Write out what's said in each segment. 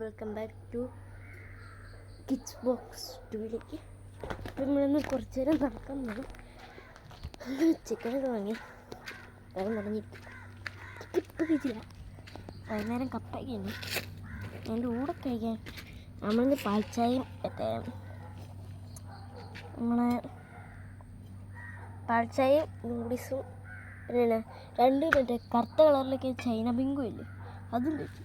Welcome back to kids box 2ലേക്ക്. അപ്പം നമ്മളിന്ന് കുറച്ച് നേരം നടക്കാൻ പോകും. ചിക്കനൊക്കെ വാങ്ങി വേറെ നടഞ്ഞിരിക്കും. ഇപ്പം കഴിച്ചില്ല. വൈകുന്നേരം കപ്പയ്ക്കുണ്ട്. എൻ്റെ കൂടെ കഴിക്കാൻ നമ്മളിന്ന് പാൽച്ചായയും നമ്മളെ പാൽച്ചായയും നൂഡിൽസും പിന്നെ രണ്ട് മറ്റേ കറുത്ത കളറിലൊക്കെ ചൈന ബിങ്കും ഇല്ലേ, അതും കഴിച്ചു.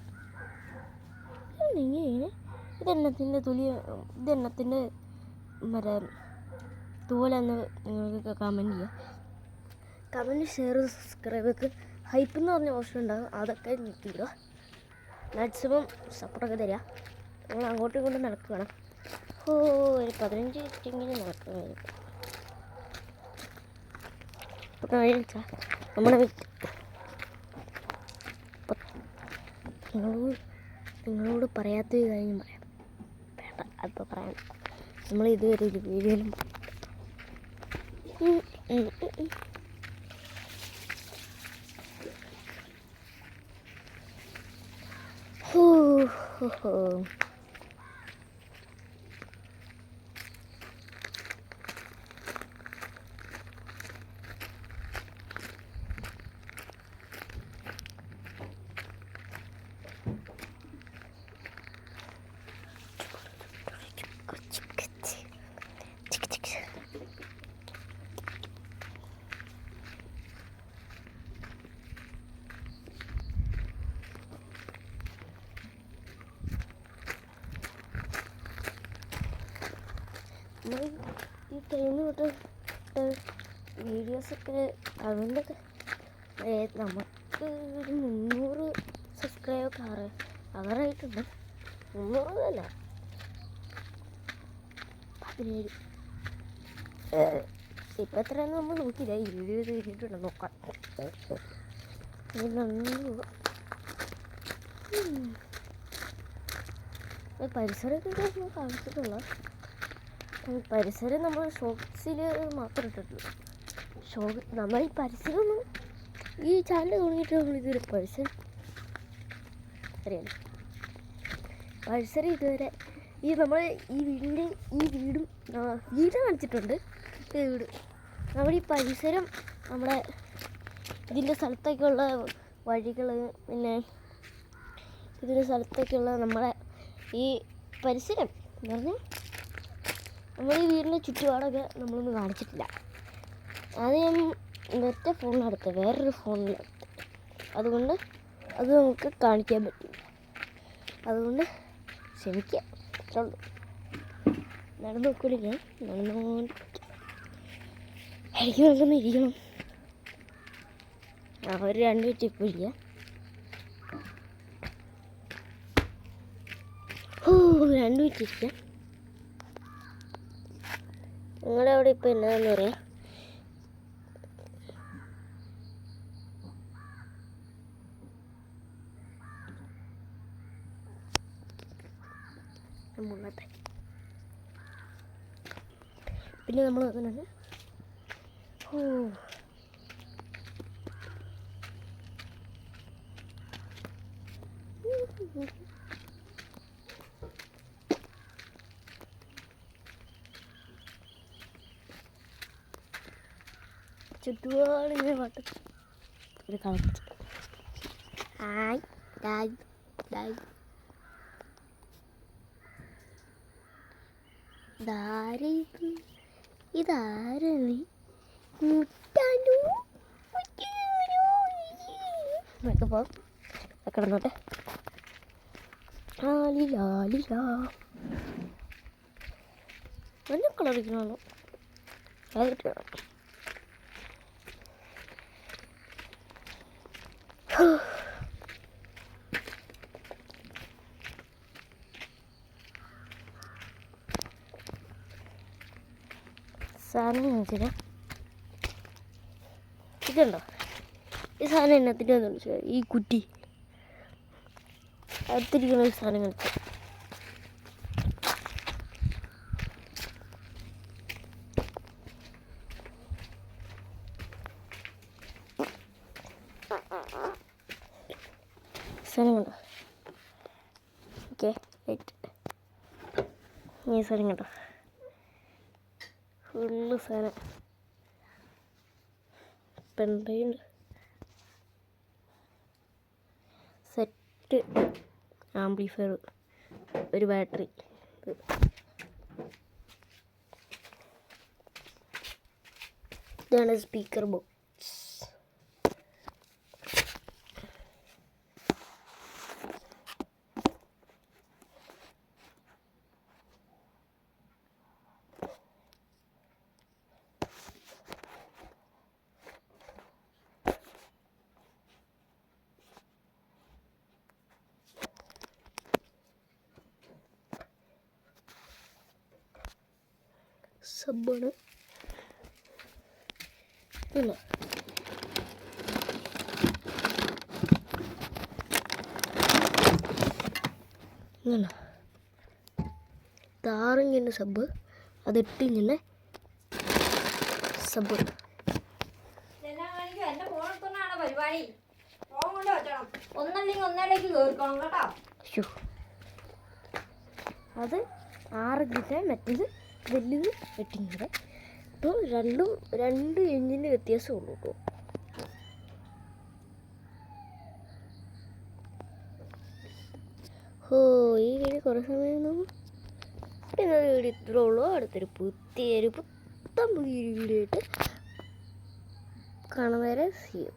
ഇതെണ്ണത്തിൻ്റെ മറ്റേ തൂവലെന്ന് നിങ്ങൾക്ക് കമൻറ്റ് ചെയ്യുക. കമൻറ്റ്, ഷെയർ, സബ്സ്ക്രൈബൊക്കെ ഹൈപ്പ് എന്ന് പറഞ്ഞ ഓപ്ഷൻ ഉണ്ടാകും, അതൊക്കെ ഞെക്കിയിടുക. മാക്സിമം സപ്പോർട്ടൊക്കെ തരിക. നമ്മൾ അങ്ങോട്ടും ഇങ്ങോട്ടും നടക്കുകയാണ്. ഒരു 15 മിനിറ്റെങ്കിലും നടക്കുകയായിരിക്കും. ഇപ്പം കഴിച്ചാൽ നമ്മുടെ നിങ്ങളോട് പറയാത്തൊരു കാര്യം പറയാം. വേണ്ട, അപ്പോൾ പറയാം. നമ്മൾ ഇതുവരെ ഒരു വീഡിയോയിലും ഈ ടൈം തൊട്ട് വീഡിയോസൊക്കെ അതുകൊണ്ടൊക്കെ നമുക്ക് ഒരു 300 സബ്സ്ക്രൈബൊക്കെ ആറായിട്ടുണ്ട്. 300 17. ഇപ്പം എത്രയാണെന്ന് നമ്മൾ നോക്കിയില്ല. 20 കഴിഞ്ഞിട്ടുണ്ട്, നോക്കാം. പരിസരമൊക്കെ കാണിച്ചിട്ടുള്ള പരിസരം നമ്മൾ ഷോർട്സിൽ മാത്രം ഇട്ടിട്ടുള്ളൂ. നമ്മൾ ഈ പരിസരമൊന്നും ഈ ചാനൽ തുടങ്ങിയിട്ട് നമ്മളിതുവരെ പരിസരം ഇതുവരെ നമ്മൾ ഈ വീടും കാണിച്ചിട്ടുണ്ട്. വീട് നമ്മുടെ ഈ പരിസരം, നമ്മുടെ ഇതിൻ്റെ സ്ഥലത്തൊക്കെയുള്ള വഴികൾ, പിന്നെ ഇതിൻ്റെ സ്ഥലത്തൊക്കെയുള്ള നമ്മളെ ഈ പരിസരം എന്ന് പറഞ്ഞാൽ നമ്മൾ ഈ വീടിൻ്റെ ചുറ്റുപാടൊക്കെ നമ്മളൊന്നും കാണിച്ചിട്ടില്ല. അത് ഞാൻ മറ്റേ ഫോണിലെടുത്ത്, വേറൊരു ഫോണിലെടുത്ത്, അതുകൊണ്ട് അത് നമുക്ക് കാണിക്കാൻ പറ്റും. അതുകൊണ്ട് ക്ഷമിക്കുക, അത്രേ ഉള്ളൂ. നടന്നു നോക്കൂല, ഞാൻ എനിക്ക് നോക്കുന്ന ഇരിക്കണം. ഒരു 2 മിനിറ്റ് ഇപ്പോൾ ഇല്ല. 2 മിനിറ്റ് ഇരിക്കാം. നിങ്ങളുടെ അവിടെ ഇപ്പോൾ എന്നാന്ന് പറയാം. പിന്നെ നമ്മൾ നോക്കുന്നുണ്ട്. ചുറ്റുപാട് ഇങ്ങനെ പാട്ട് ഒരു കളക്ട്. ഇതാരല്ലേ കിടന്നോട്ടെ. നല്ല കളറിക്കണോ അത് സാധനം കാണിച്ചില്ല. ഇതുണ്ടോ ഈ സാധനം? എന്നത്തിൻ്റെ ഒന്നും ഈ കുറ്റി അടുത്തിരിക്കുന്ന ഒരു സാധനം കാണിച്ചു. സാധനം കണ്ടോ? Okay right. ഈ സാധനം കേട്ടോ, ഫുള്ള് സാധനം. പെൻഡ്രൈവ് സെറ്റ്, ആംപ്ലിഫയർ, ഒരു ബാറ്ററി. ഇതാണ് സ്പീക്കർ ബോക്സ്. സബ്ബാണ്. ഇല്ല ഇങ്ങനെ താറിങ്ങനെ സബ്, അതിട്ടിങ്ങനെ സബ്. അത് 6 കിട്ടാൻ മറ്റേത് വലുത് വെട്ടിങ്ങനെ. അപ്പോൾ രണ്ടും 2 ഇഞ്ചിൻ്റെ വ്യത്യാസമുള്ളൂ കേട്ടോ. ഈ വീഡിയോ കുറേ സമയം പിന്നെ വീഡിയോ ഇത്രേ ഉള്ളൂ. അടുത്തൊരു പുതിയൊരു വീഡിയോ ആയിട്ട് കാണുന്നവരെ see you.